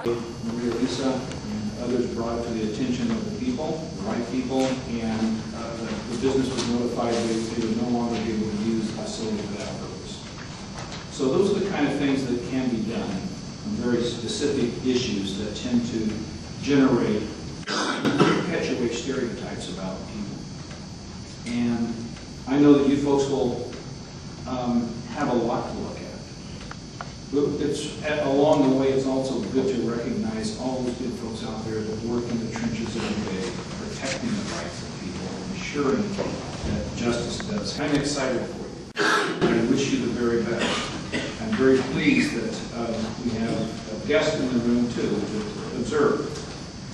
Maria Lisa and others brought it to the attention of the people, the right people, and the business was notified they would no longer be able to use the facility for that purpose. So those are the kind of things that can be done on very specific issues that tend to generate, perpetuate stereotypes about people. And I know that you folks will have a lot to look at. But along the way, it's also good to recognize all those good folks out there that work in the trenches every day, protecting the rights of people, ensuring that justice does. I'm excited for you, and I wish you the very best. I'm very pleased that we have a guest in the room, too, to observe.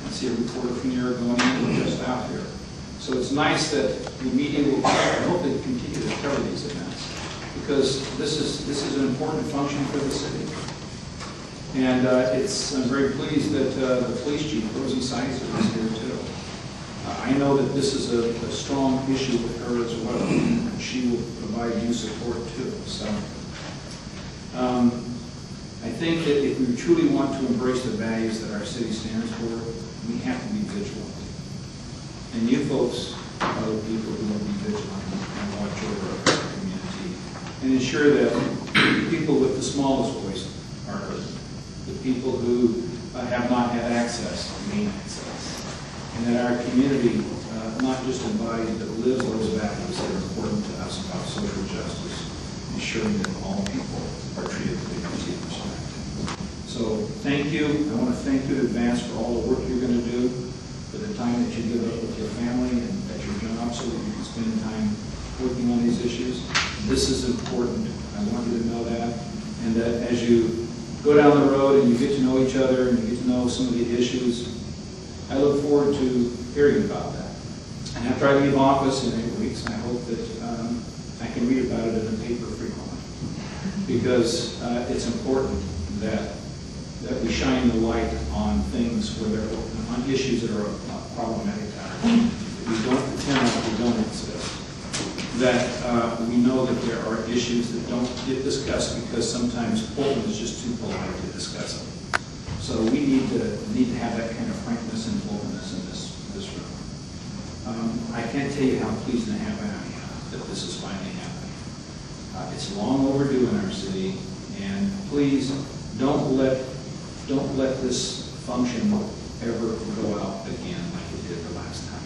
I see a reporter from New York going in just out here. So it's nice that the media will, I hope they continue to cover these events, because this is an important function for the city. And I'm very pleased that the police chief, Rosie Sizer, is here too. I know that this is a strong issue with her as well, and she will provide you support too. So I think that if we truly want to embrace the values that our city stands for, we have to be vigilant. And you folks are the people who will be vigilant and watch over our community and ensure that people with the smallest voice are heard. The people who have not had access gain access. And that our community not just embodies but lives those values that are important to us about social justice, ensuring that all people are treated with dignity and respect. So thank you. I want to thank you in advance for all the work you're going to do, for the time that you give up with your family and at your job so that you can spend time working on these issues. This is important. I want you to know that. And that as you go down the road and you get to know each other and you get to know some of the issues, I look forward to hearing about that. And after I leave office in 8 weeks, I hope that I can read about it in the paper frequently. Because it's important that we shine the light on things where on issues that are problematic. We don't pretend like we don't exist. That we know that there are issues that don't get discussed because sometimes Portland is just too polite to discuss them. So we need to have that kind of frankness and openness in this room. I can't tell you how pleased and happy I am that this is finally happening. It's long overdue in our city, and please don't let this function ever go out again like it did the last time.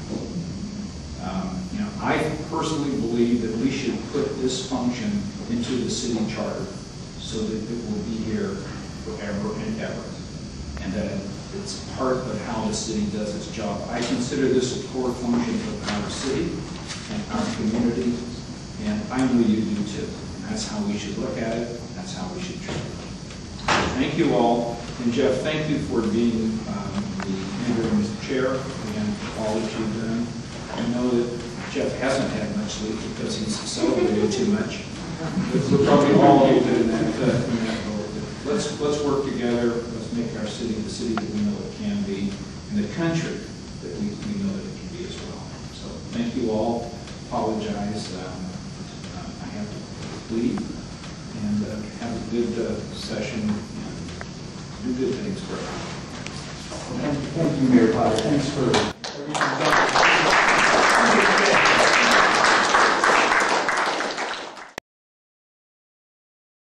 I personally believe that we should put this function into the city charter so that it will be here forever and ever, and that it's part of how the city does its job. I consider this a core function of our city and our community, and I know you do too. And that's how we should look at it. That's how we should treat it. Thank you all. And Jeff, thank you for being the interim chair and all that you've done. I know that Jeff hasn't had much sleep because he's celebrated too much. But we're probably all good in that role. Let's work together. Let's make our city the city that we know it can be, and the country that we know that it can be as well. So thank you all. Apologize. I have to leave, and have a good session. Do good things for us. Thank you, Mayor Potter. Thanks for